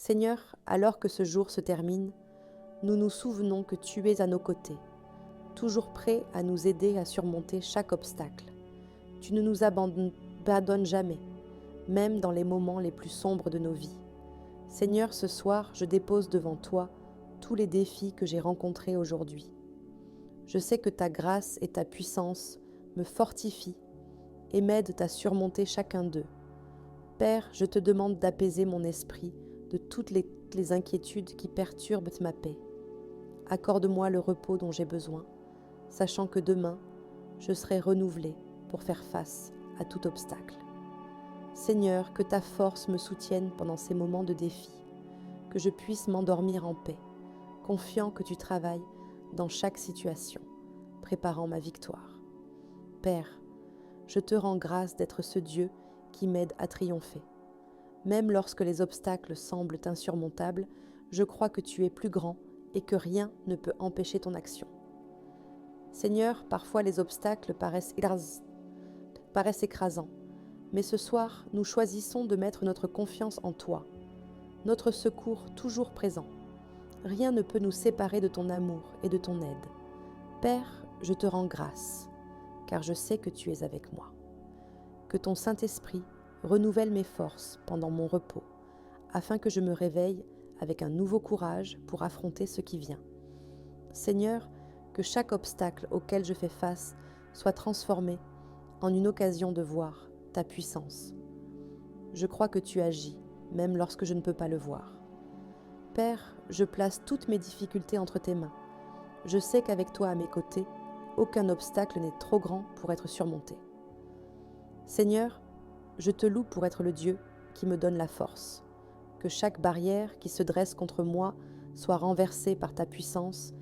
Seigneur, alors que ce jour se termine, nous nous souvenons que tu es à nos côtés, toujours prêt à nous aider à surmonter chaque obstacle. Tu ne nous abandonnes jamais, même dans les moments les plus sombres de nos vies. Seigneur, ce soir, je dépose devant toi tous les défis que j'ai rencontrés aujourd'hui. Je sais que ta grâce et ta puissance me fortifient et m'aident à surmonter chacun d'eux. Père, je te demande d'apaiser mon esprit de toutes les inquiétudes qui perturbent ma paix. Accorde-moi le repos dont j'ai besoin, sachant que demain, je serai renouvelé pour faire face à tout obstacle. Seigneur, que ta force me soutienne pendant ces moments de défi, que je puisse m'endormir en paix, confiant que tu travailles dans chaque situation, préparant ma victoire. Père, je te rends grâce d'être ce Dieu qui m'aide à triompher. Même lorsque les obstacles semblent insurmontables, je crois que tu es plus grand et que rien ne peut empêcher ton action. Seigneur, parfois les obstacles paraissent écrasants, mais ce soir, nous choisissons de mettre notre confiance en toi, notre secours toujours présent. Rien ne peut nous séparer de ton amour et de ton aide. Père, je te rends grâce, car je sais que tu es avec moi. Que ton Saint-Esprit renouvelle mes forces pendant mon repos, afin que je me réveille avec un nouveau courage pour affronter ce qui vient. Seigneur, que chaque obstacle auquel je fais face soit transformé en une occasion de voir ta puissance. Je crois que tu agis, même lorsque je ne peux pas le voir. Père, je place toutes mes difficultés entre tes mains. Je sais qu'avec toi à mes côtés, aucun obstacle n'est trop grand pour être surmonté. Seigneur, je te loue pour être le Dieu qui me donne la force. Que chaque barrière qui se dresse contre moi soit renversée par ta puissance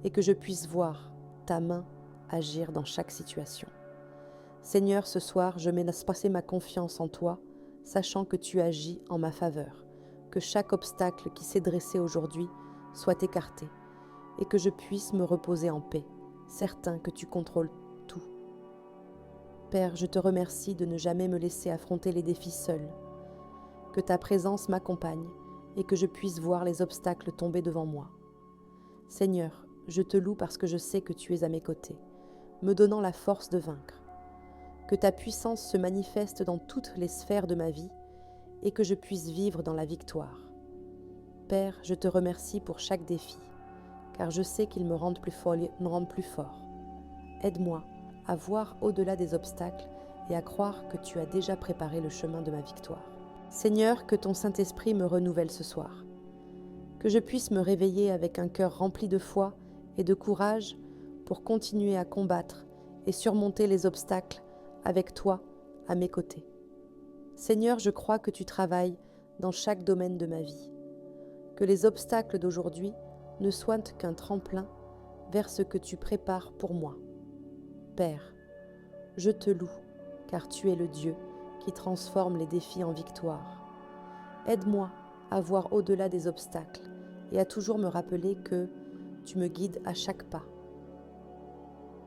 et que je puisse voir ta main agir dans chaque situation. Seigneur, ce soir, je mets passer ma confiance en toi, sachant que tu agis en ma faveur, que chaque obstacle qui s'est dressé aujourd'hui soit écarté et que je puisse me reposer en paix, certain que tu contrôles tout. Père, je te remercie de ne jamais me laisser affronter les défis seul, que ta présence m'accompagne et que je puisse voir les obstacles tomber devant moi. Seigneur, je te loue parce que je sais que tu es à mes côtés, me donnant la force de vaincre. Que ta puissance se manifeste dans toutes les sphères de ma vie et que je puisse vivre dans la victoire. Père, je te remercie pour chaque défi, car je sais qu'ils me rendent plus fort. Aide-moi à voir au-delà des obstacles et à croire que tu as déjà préparé le chemin de ma victoire. Seigneur, que ton Saint-Esprit me renouvelle ce soir, que je puisse me réveiller avec un cœur rempli de foi et de courage pour continuer à combattre et surmonter les obstacles avec toi à mes côtés. Seigneur, je crois que tu travailles dans chaque domaine de ma vie, que les obstacles d'aujourd'hui ne soient qu'un tremplin vers ce que tu prépares pour moi. Père, je te loue, car tu es le Dieu qui transforme les défis en victoire. Aide-moi à voir au-delà des obstacles et à toujours me rappeler que tu me guides à chaque pas.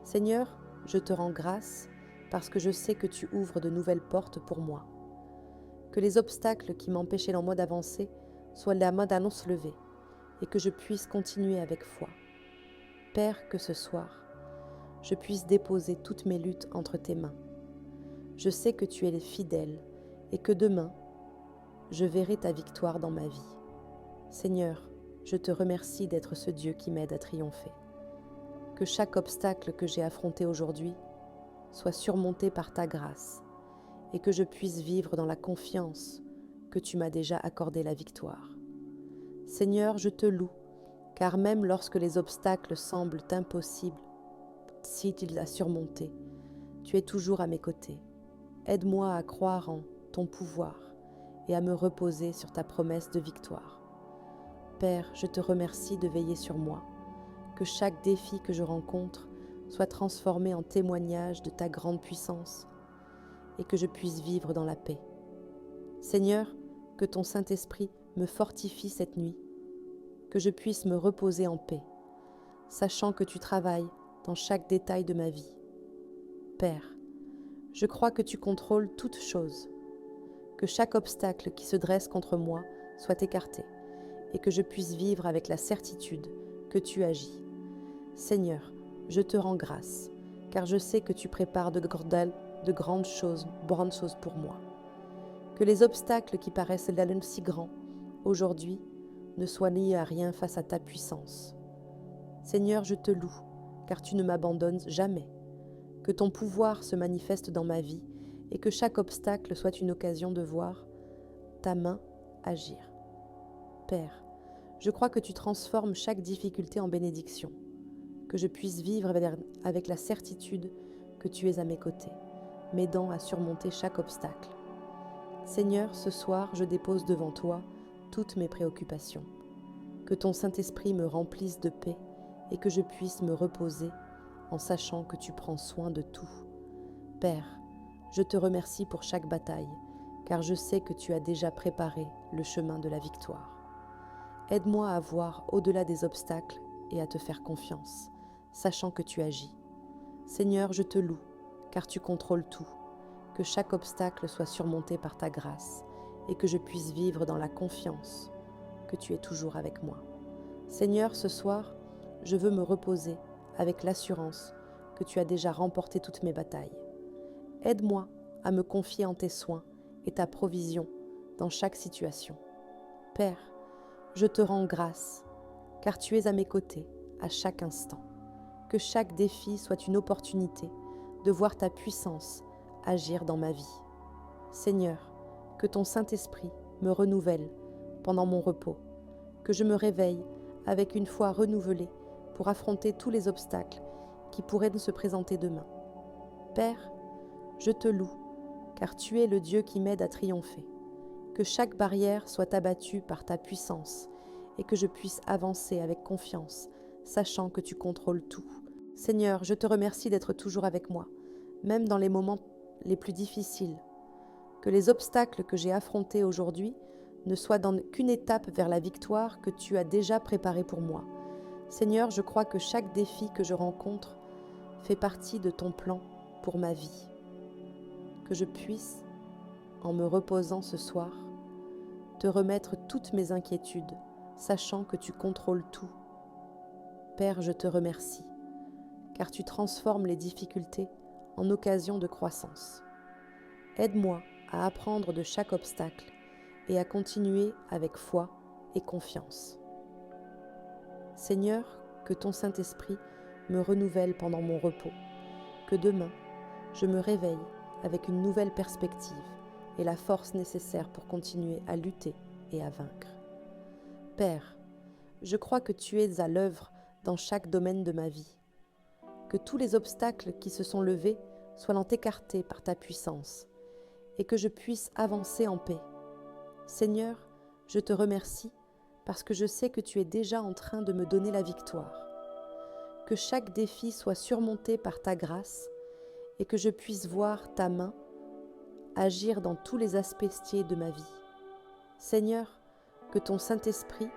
Seigneur, je te rends grâce parce que je sais que tu ouvres de nouvelles portes pour moi. Que les obstacles qui m'empêchaient en moi d'avancer soient la main d'annonce levée et que je puisse continuer avec foi. Père, que ce soir, je puisse déposer toutes mes luttes entre tes mains. Je sais que tu es fidèle et que demain, je verrai ta victoire dans ma vie. Seigneur, je te remercie d'être ce Dieu qui m'aide à triompher. Que chaque obstacle que j'ai affronté aujourd'hui soit surmonté par ta grâce et que je puisse vivre dans la confiance que tu m'as déjà accordé la victoire. Seigneur, je te loue, car même lorsque les obstacles semblent impossibles, si tu l'as surmonté, tu es toujours à mes côtés. Aide-moi à croire en ton pouvoir et à me reposer sur ta promesse de victoire. Père, je te remercie de veiller sur moi, que chaque défi que je rencontre soit transformé en témoignage de ta grande puissance et que je puisse vivre dans la paix. Seigneur, que ton Saint-Esprit me fortifie cette nuit, que je puisse me reposer en paix, sachant que tu travailles dans chaque détail de ma vie. Père, je crois que tu contrôles toutes choses, que chaque obstacle qui se dresse contre moi soit écarté et que je puisse vivre avec la certitude que tu agis. Seigneur, je te rends grâce, car je sais que tu prépares de grandes choses pour moi. Que les obstacles qui paraissent si grands aujourd'hui ne soient liés à rien face à ta puissance. Seigneur, je te loue, car tu ne m'abandonnes jamais. Que ton pouvoir se manifeste dans ma vie et que chaque obstacle soit une occasion de voir ta main agir. Père, je crois que tu transformes chaque difficulté en bénédiction, que je puisse vivre avec la certitude que tu es à mes côtés, m'aidant à surmonter chaque obstacle. Seigneur, ce soir, je dépose devant toi toutes mes préoccupations. Que ton Saint-Esprit me remplisse de paix et que je puisse me reposer en sachant que tu prends soin de tout. Père, je te remercie pour chaque bataille, car je sais que tu as déjà préparé le chemin de la victoire. Aide-moi à voir au-delà des obstacles et à te faire confiance, sachant que tu agis. Seigneur, je te loue, car tu contrôles tout. Que chaque obstacle soit surmonté par ta grâce et que je puisse vivre dans la confiance que tu es toujours avec moi. Seigneur, ce soir, je veux me reposer avec l'assurance que tu as déjà remporté toutes mes batailles. Aide-moi à me confier en tes soins et ta provision dans chaque situation. Père, je te rends grâce, car tu es à mes côtés à chaque instant. Que chaque défi soit une opportunité de voir ta puissance agir dans ma vie. Seigneur, que ton Saint-Esprit me renouvelle pendant mon repos, que je me réveille avec une foi renouvelée pour affronter tous les obstacles qui pourraient se présenter demain. Père, je te loue, car tu es le Dieu qui m'aide à triompher. Que chaque barrière soit abattue par ta puissance et que je puisse avancer avec confiance, sachant que tu contrôles tout. Seigneur, je te remercie d'être toujours avec moi, même dans les moments les plus difficiles. Que les obstacles que j'ai affrontés aujourd'hui ne soient qu'une étape vers la victoire que tu as déjà préparée pour moi. Seigneur, je crois que chaque défi que je rencontre fait partie de ton plan pour ma vie. Que je puisse, en me reposant ce soir, te remettre toutes mes inquiétudes, sachant que tu contrôles tout. Père, je te remercie, car tu transformes les difficultés en occasion de croissance. Aide-moi à apprendre de chaque obstacle et à continuer avec foi et confiance. Seigneur, que ton Saint-Esprit me renouvelle pendant mon repos, que demain, je me réveille avec une nouvelle perspective et la force nécessaire pour continuer à lutter et à vaincre. Père, je crois que tu es à l'œuvre dans chaque domaine de ma vie. Que tous les obstacles qui se sont levés soient écartés par ta puissance et que je puisse avancer en paix. Seigneur, je te remercie parce que je sais que tu es déjà en train de me donner la victoire. Que chaque défi soit surmonté par ta grâce et que je puisse voir ta main agir dans tous les aspects de ma vie. Seigneur, que ton Saint-Esprit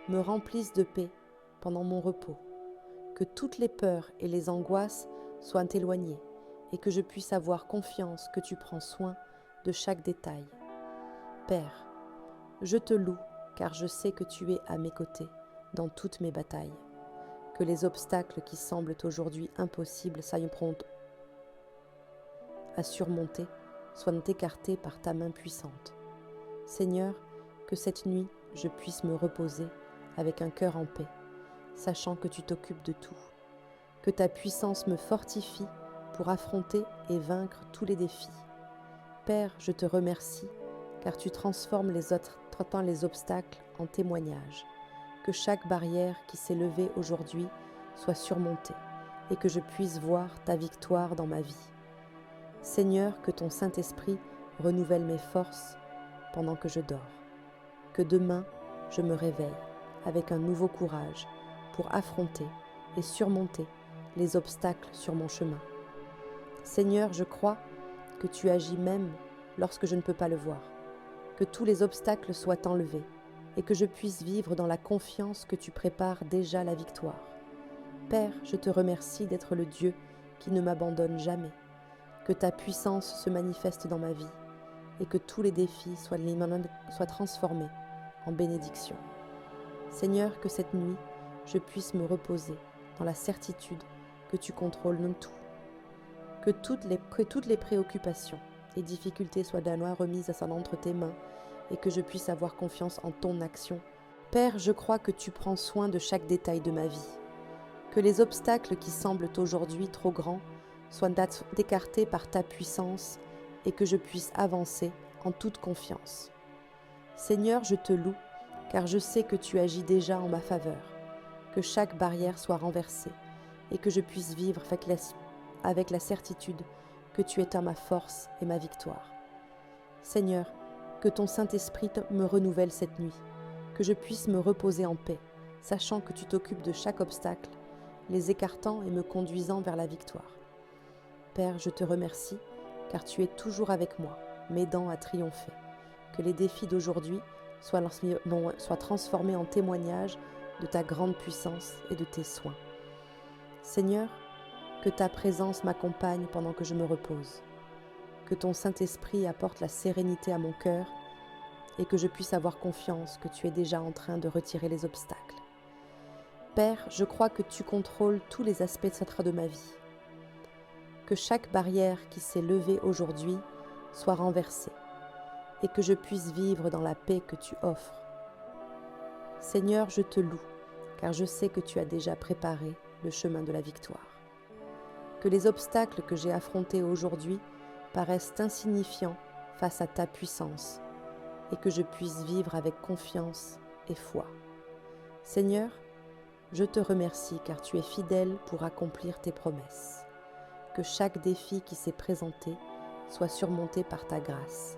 me remplisse de paix pendant mon repos, que toutes les peurs et les angoisses soient éloignées et que je puisse avoir confiance que tu prends soin de chaque détail. Père, je te loue car je sais que tu es à mes côtés dans toutes mes batailles. Que les obstacles qui semblent aujourd'hui impossibles soient prompts à surmonter, soient écartés par ta main puissante. Seigneur, que cette nuit je puisse me reposer avec un cœur en paix, sachant que tu t'occupes de tout. Que ta puissance me fortifie pour affronter et vaincre tous les défis. Père, je te remercie car tu transformes les obstacles en témoignages. Que chaque barrière qui s'est levée aujourd'hui soit surmontée et que je puisse voir ta victoire dans ma vie. Seigneur, que ton Saint-Esprit renouvelle mes forces pendant que je dors. Que demain, je me réveille avec un nouveau courage pour affronter et surmonter les obstacles sur mon chemin. Seigneur, je crois que tu agis même lorsque je ne peux pas le voir. Que tous les obstacles soient enlevés et que je puisse vivre dans la confiance que tu prépares déjà la victoire. Père, je te remercie d'être le Dieu qui ne m'abandonne jamais. Que ta puissance se manifeste dans ma vie et que tous les défis soient transformés en bénédiction. Seigneur, que cette nuit, je puisse me reposer dans la certitude que tu contrôles tout, que toutes les préoccupations et difficultés soient d'anois remises entre tes mains et que je puisse avoir confiance en ton action. Père, je crois que tu prends soin de chaque détail de ma vie, que les obstacles qui semblent aujourd'hui trop grands soient écartés par ta puissance et que je puisse avancer en toute confiance. Seigneur, je te loue, car je sais que tu agis déjà en ma faveur, que chaque barrière soit renversée et que je puisse vivre avec la certitude que tu es ma force et ma victoire. Seigneur, que ton Saint-Esprit me renouvelle cette nuit, que je puisse me reposer en paix, sachant que tu t'occupes de chaque obstacle, les écartant et me conduisant vers la victoire. Père, je te remercie, car tu es toujours avec moi, m'aidant à triompher. Que les défis d'aujourd'hui soient transformés en témoignages de ta grande puissance et de tes soins. Seigneur, que ta présence m'accompagne pendant que je me repose, que ton Saint-Esprit apporte la sérénité à mon cœur et que je puisse avoir confiance que tu es déjà en train de retirer les obstacles. Père, je crois que tu contrôles tous les aspects de ma vie, que chaque barrière qui s'est levée aujourd'hui soit renversée et que je puisse vivre dans la paix que tu offres. Seigneur, je te loue, car je sais que tu as déjà préparé le chemin de la victoire. Que les obstacles que j'ai affrontés aujourd'hui paraissent insignifiants face à ta puissance et que je puisse vivre avec confiance et foi. Seigneur, je te remercie car tu es fidèle pour accomplir tes promesses. Que chaque défi qui s'est présenté soit surmonté par ta grâce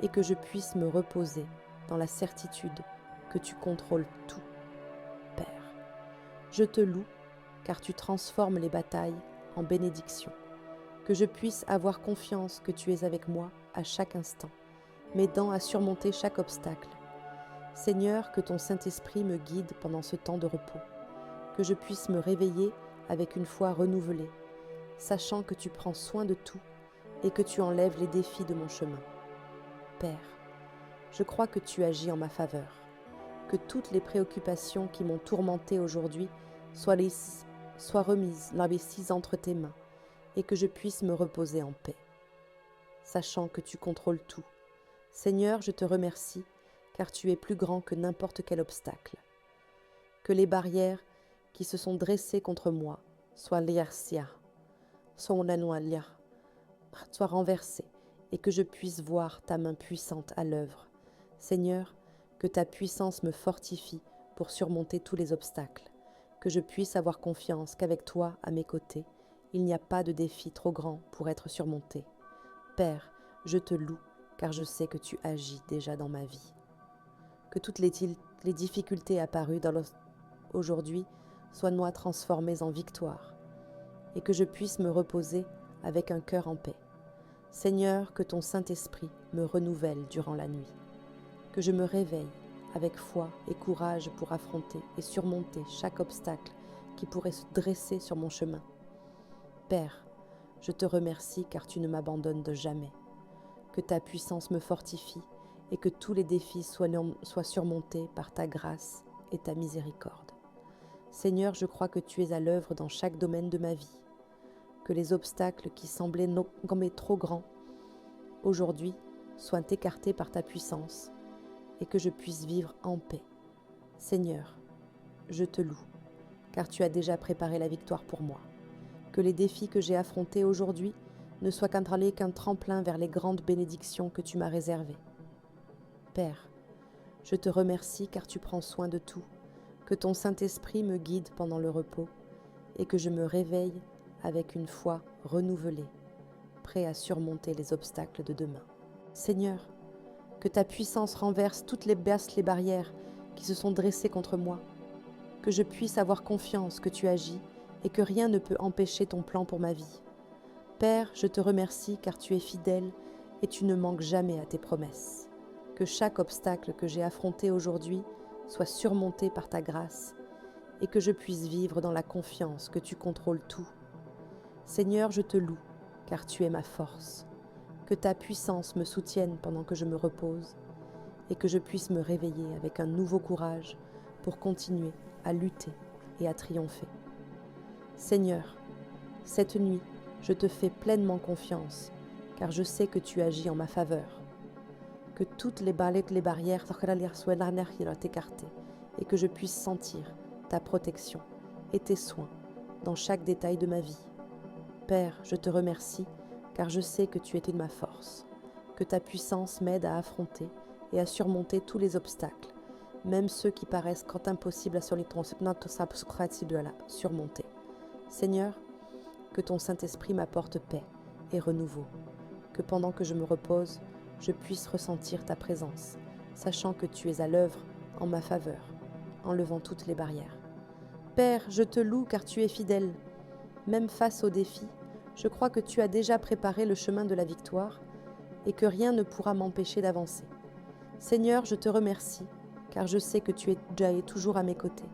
et que je puisse me reposer dans la certitude que tu contrôles tout. Père, je te loue car tu transformes les batailles en bénédiction, que je puisse avoir confiance que tu es avec moi à chaque instant, m'aidant à surmonter chaque obstacle. Seigneur, que ton Saint-Esprit me guide pendant ce temps de repos, que je puisse me réveiller avec une foi renouvelée, sachant que tu prends soin de tout et que tu enlèves les défis de mon chemin. Père, je crois que tu agis en ma faveur, que toutes les préoccupations qui m'ont tourmenté aujourd'hui soient remises, l'investissent entre tes mains, et que je puisse me reposer en paix, sachant que tu contrôles tout. Seigneur, je te remercie, car tu es plus grand que n'importe quel obstacle. Que les barrières qui se sont dressées contre moi soient renversées, et que je puisse voir ta main puissante à l'œuvre. Seigneur, que ta puissance me fortifie pour surmonter tous les obstacles, que je puisse avoir confiance qu'avec toi à mes côtés, il n'y a pas de défi trop grand pour être surmonté. Père, je te loue, car je sais que tu agis déjà dans ma vie. Que toutes les difficultés apparues aujourd'hui soient transformées en victoire, et que je puisse me reposer avec un cœur en paix. Seigneur, que ton Saint-Esprit me renouvelle durant la nuit, que je me réveille avec foi et courage pour affronter et surmonter chaque obstacle qui pourrait se dresser sur mon chemin. Père, je te remercie car tu ne m'abandonnes de jamais, que ta puissance me fortifie et que tous les défis soient surmontés par ta grâce et ta miséricorde. Seigneur, je crois que tu es à l'œuvre dans chaque domaine de ma vie, que les obstacles qui semblaient trop grands aujourd'hui soient écartés par ta puissance et que je puisse vivre en paix. Seigneur, je te loue, car tu as déjà préparé la victoire pour moi. Que les défis que j'ai affrontés aujourd'hui ne soient qu'un tremplin vers les grandes bénédictions que tu m'as réservées. Père, je te remercie car tu prends soin de tout, que ton Saint-Esprit me guide pendant le repos et que je me réveille avec une foi renouvelée, prêt à surmonter les obstacles de demain. Seigneur, que ta puissance renverse toutes les barrières qui se sont dressées contre moi, que je puisse avoir confiance que tu agis et que rien ne peut empêcher ton plan pour ma vie. Père, je te remercie car tu es fidèle et tu ne manques jamais à tes promesses. Que chaque obstacle que j'ai affronté aujourd'hui soit surmonté par ta grâce et que je puisse vivre dans la confiance que tu contrôles tout. Seigneur, je te loue car tu es ma force. Que ta puissance me soutienne pendant que je me repose et que je puisse me réveiller avec un nouveau courage pour continuer à lutter et à triompher. Seigneur, cette nuit, je te fais pleinement confiance, car je sais que tu agis en ma faveur. Que toutes les barrières soient écartées et que je puisse sentir ta protection et tes soins dans chaque détail de ma vie. Père, je te remercie, car je sais que tu es de ma force, que ta puissance m'aide à affronter et à surmonter tous les obstacles, même ceux qui paraissent impossibles à surmonter. Seigneur, que ton Saint-Esprit m'apporte paix et renouveau, que pendant que je me repose, je puisse ressentir ta présence, sachant que tu es à l'œuvre en ma faveur, enlevant toutes les barrières. Père, je te loue car tu es fidèle. Même face aux défis, je crois que tu as déjà préparé le chemin de la victoire et que rien ne pourra m'empêcher d'avancer. Seigneur, je te remercie, car je sais que tu es déjà et toujours à mes côtés.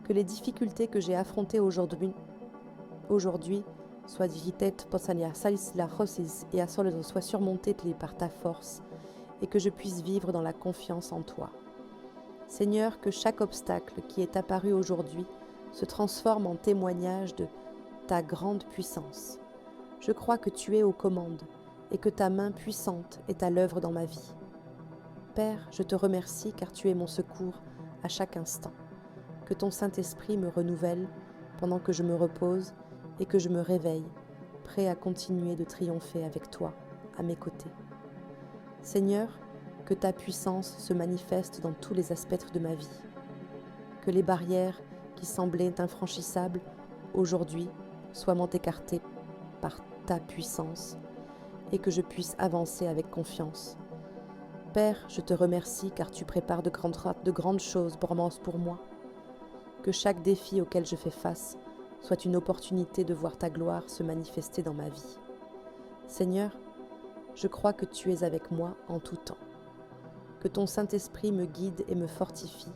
Que les difficultés que j'ai affrontées aujourd'hui soient surmontées par ta force et que je puisse vivre dans la confiance en toi. Seigneur, que chaque obstacle qui est apparu aujourd'hui se transforme en témoignage de ta grande puissance. Je crois que tu es aux commandes et que ta main puissante est à l'œuvre dans ma vie. Père, je te remercie car tu es mon secours à chaque instant. Que ton Saint-Esprit me renouvelle pendant que je me repose et que je me réveille, prêt à continuer de triompher avec toi, à mes côtés. Seigneur, que ta puissance se manifeste dans tous les aspects de ma vie. Que les barrières qui semblaient infranchissables aujourd'hui soient écartées par ta puissance et que je puisse avancer avec confiance. Père, je te remercie car tu prépares de grandes choses pour moi. Que chaque défi auquel je fais face soit une opportunité de voir ta gloire se manifester dans ma vie. Seigneur, je crois que tu es avec moi en tout temps. Que ton Saint-Esprit me guide et me fortifie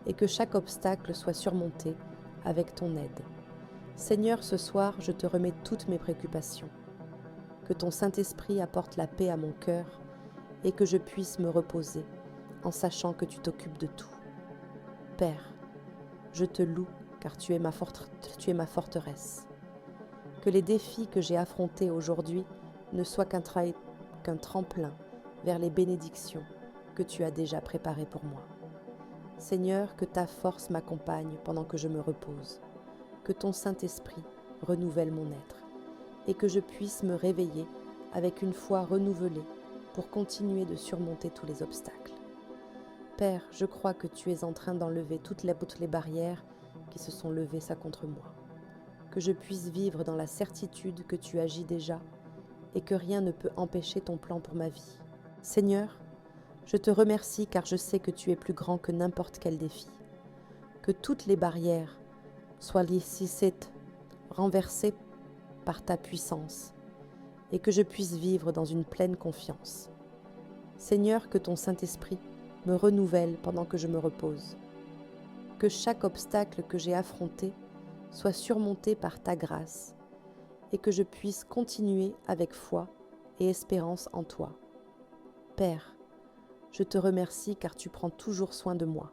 et que chaque obstacle soit surmonté avec ton aide. Seigneur, ce soir, je te remets toutes mes préoccupations. Que ton Saint-Esprit apporte la paix à mon cœur et que je puisse me reposer en sachant que tu t'occupes de tout. Père, je te loue car tu es ma forteresse. Que les défis que j'ai affrontés aujourd'hui ne soient qu'un tremplin vers les bénédictions que tu as déjà préparées pour moi. Seigneur, que ta force m'accompagne pendant que je me repose, que ton Saint-Esprit renouvelle mon être et que je puisse me réveiller avec une foi renouvelée pour continuer de surmonter tous les obstacles. Père, je crois que tu es en train d'enlever toutes les barrières qui se sont levées contre moi. Que je puisse vivre dans la certitude que tu agis déjà et que rien ne peut empêcher ton plan pour ma vie. Seigneur, je te remercie car je sais que tu es plus grand que n'importe quel défi. Que toutes les barrières soient renversées par ta puissance et que je puisse vivre dans une pleine confiance. Seigneur, que ton Saint-Esprit me renouvelle pendant que je me repose. Que chaque obstacle que j'ai affronté soit surmonté par ta grâce et que je puisse continuer avec foi et espérance en toi. Père, je te remercie car tu prends toujours soin de moi.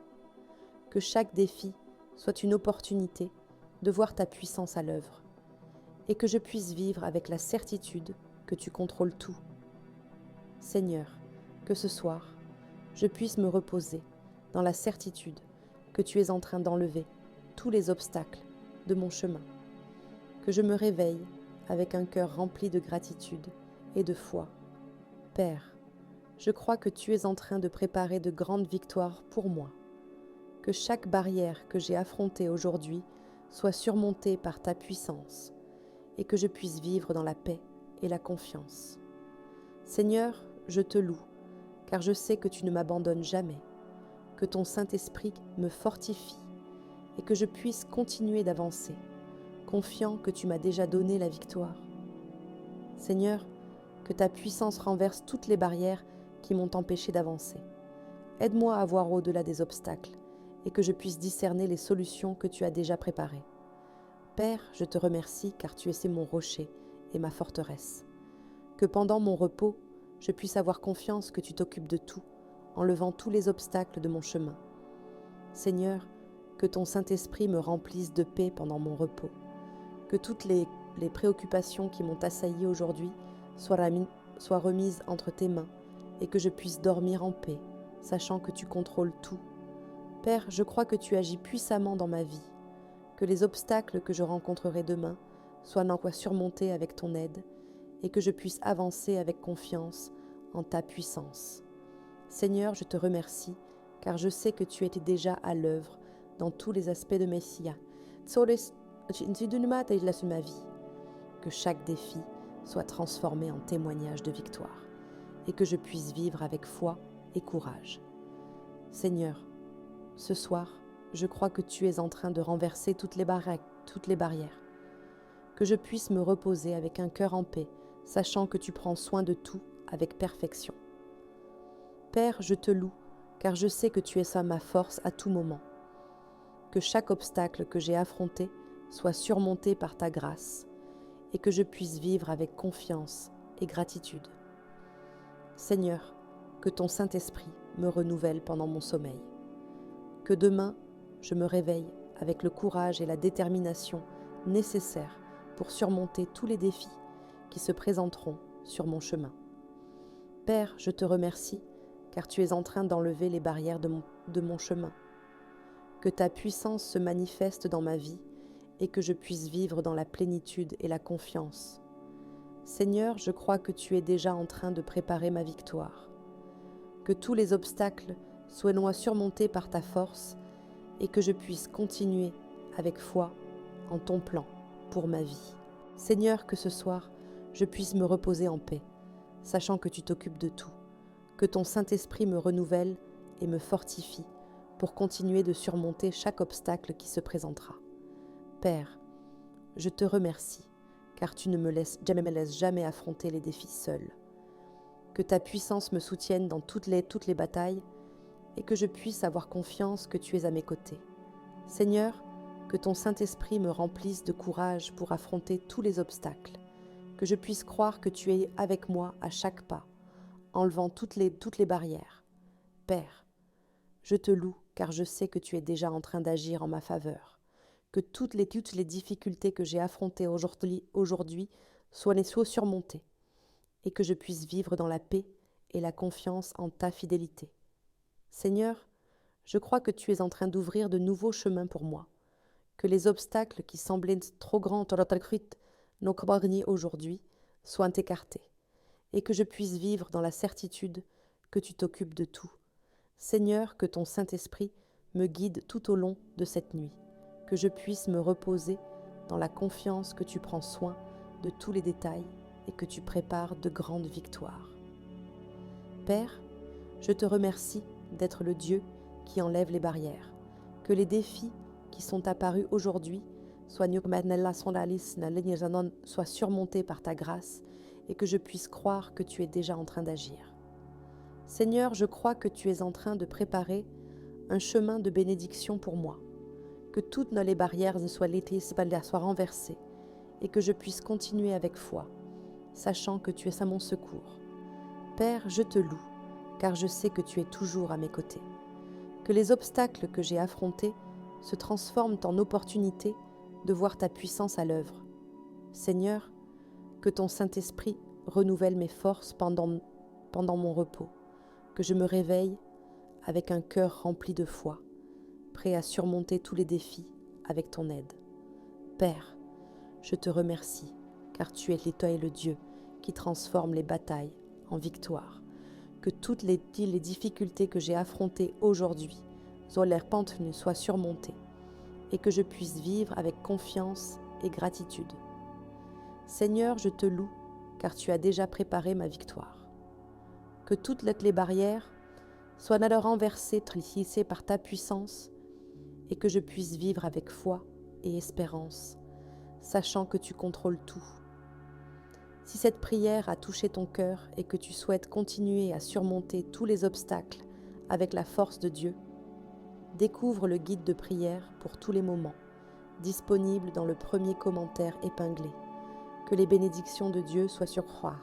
Que chaque défi soit une opportunité de voir ta puissance à l'œuvre et que je puisse vivre avec la certitude que tu contrôles tout. Seigneur, que ce soir, je puisse me reposer dans la certitude que tu es en train d'enlever tous les obstacles de mon chemin, que je me réveille avec un cœur rempli de gratitude et de foi. Père, je crois que tu es en train de préparer de grandes victoires pour moi, que chaque barrière que j'ai affrontée aujourd'hui soit surmontée par ta puissance et que je puisse vivre dans la paix et la confiance. Seigneur, je te loue, car je sais que tu ne m'abandonnes jamais, que ton Saint-Esprit me fortifie et que je puisse continuer d'avancer, confiant que tu m'as déjà donné la victoire. Seigneur, que ta puissance renverse toutes les barrières qui m'ont empêché d'avancer. Aide-moi à voir au-delà des obstacles et que je puisse discerner les solutions que tu as déjà préparées. Père, je te remercie car tu es mon rocher et ma forteresse. Que pendant mon repos, je puisse avoir confiance que tu t'occupes de tout, enlevant tous les obstacles de mon chemin. Seigneur, que ton Saint-Esprit me remplisse de paix pendant mon repos. Que toutes les préoccupations qui m'ont assailli aujourd'hui soient remises entre tes mains et que je puisse dormir en paix, sachant que tu contrôles tout. Père, je crois que tu agis puissamment dans ma vie, que les obstacles que je rencontrerai demain soient surmontés avec ton aide et que je puisse avancer avec confiance en ta puissance. Seigneur, je te remercie car je sais que tu étais déjà à l'œuvre dans tous les aspects de Messia. Ma vie, que chaque défi soit transformé en témoignage de victoire et que je puisse vivre avec foi et courage. Seigneur, ce soir, je crois que tu es en train de renverser toutes les barrières, que je puisse me reposer avec un cœur en paix, sachant que tu prends soin de tout avec perfection. Père, je te loue, car je sais que tu es ma force à tout moment. Que chaque obstacle que j'ai affronté soit surmonté par ta grâce et que je puisse vivre avec confiance et gratitude. Seigneur, que ton Saint-Esprit me renouvelle pendant mon sommeil. Que demain, je me réveille avec le courage et la détermination nécessaires pour surmonter tous les défis qui se présenteront sur mon chemin. Père, je te remercie car tu es en train d'enlever les barrières de mon chemin. Que ta puissance se manifeste dans ma vie et que je puisse vivre dans la plénitude et la confiance. Seigneur, je crois que tu es déjà en train de préparer ma victoire. Que tous les obstacles soient surmontés par ta force et que je puisse continuer avec foi en ton plan pour ma vie. Seigneur, que ce soir, je puisse me reposer en paix, sachant que tu t'occupes de tout. Que ton Saint-Esprit me renouvelle et me fortifie pour continuer de surmonter chaque obstacle qui se présentera. Père, je te remercie, car tu ne me laisses jamais affronter les défis seul. Que ta puissance me soutienne dans toutes les batailles et que je puisse avoir confiance que tu es à mes côtés. Seigneur, que ton Saint-Esprit me remplisse de courage pour affronter tous les obstacles, que je puisse croire que tu es avec moi à chaque pas, enlevant toutes les barrières. Père, je te loue car je sais que tu es déjà en train d'agir en ma faveur, que toutes les difficultés que j'ai affrontées aujourd'hui soient surmontées et que je puisse vivre dans la paix et la confiance en ta fidélité. Seigneur, je crois que tu es en train d'ouvrir de nouveaux chemins pour moi, que les obstacles qui semblaient trop grands aujourd'hui soient écartés et que je puisse vivre dans la certitude que tu t'occupes de tout. Seigneur, que ton Saint-Esprit me guide tout au long de cette nuit, que je puisse me reposer dans la confiance que tu prends soin de tous les détails et que tu prépares de grandes victoires. Père, je te remercie d'être le Dieu qui enlève les barrières, que les défis qui sont apparus aujourd'hui soient surmontés par ta grâce et que je puisse croire que tu es déjà en train d'agir. Seigneur, je crois que tu es en train de préparer un chemin de bénédiction pour moi, que toutes les barrières soient renversées et que je puisse continuer avec foi, sachant que tu es à mon secours. Père, je te loue, car je sais que tu es toujours à mes côtés. Que les obstacles que j'ai affrontés se transforment en opportunités de voir ta puissance à l'œuvre. Seigneur, que ton Saint-Esprit renouvelle mes forces pendant mon repos, que je me réveille avec un cœur rempli de foi, prêt à surmonter tous les défis avec ton aide. Père, je te remercie, car tu es le Dieu qui transforme les batailles en victoire. Que toutes les difficultés que j'ai affrontées aujourd'hui soient surmontées et que je puisse vivre avec confiance et gratitude. Seigneur, je te loue, car tu as déjà préparé ma victoire. Que toutes les barrières soient renversées par ta puissance et que je puisse vivre avec foi et espérance, sachant que tu contrôles tout. Si cette prière a touché ton cœur et que tu souhaites continuer à surmonter tous les obstacles avec la force de Dieu, découvre le guide de prière pour tous les moments, disponible dans le premier commentaire épinglé. Que les bénédictions de Dieu soient sur toi.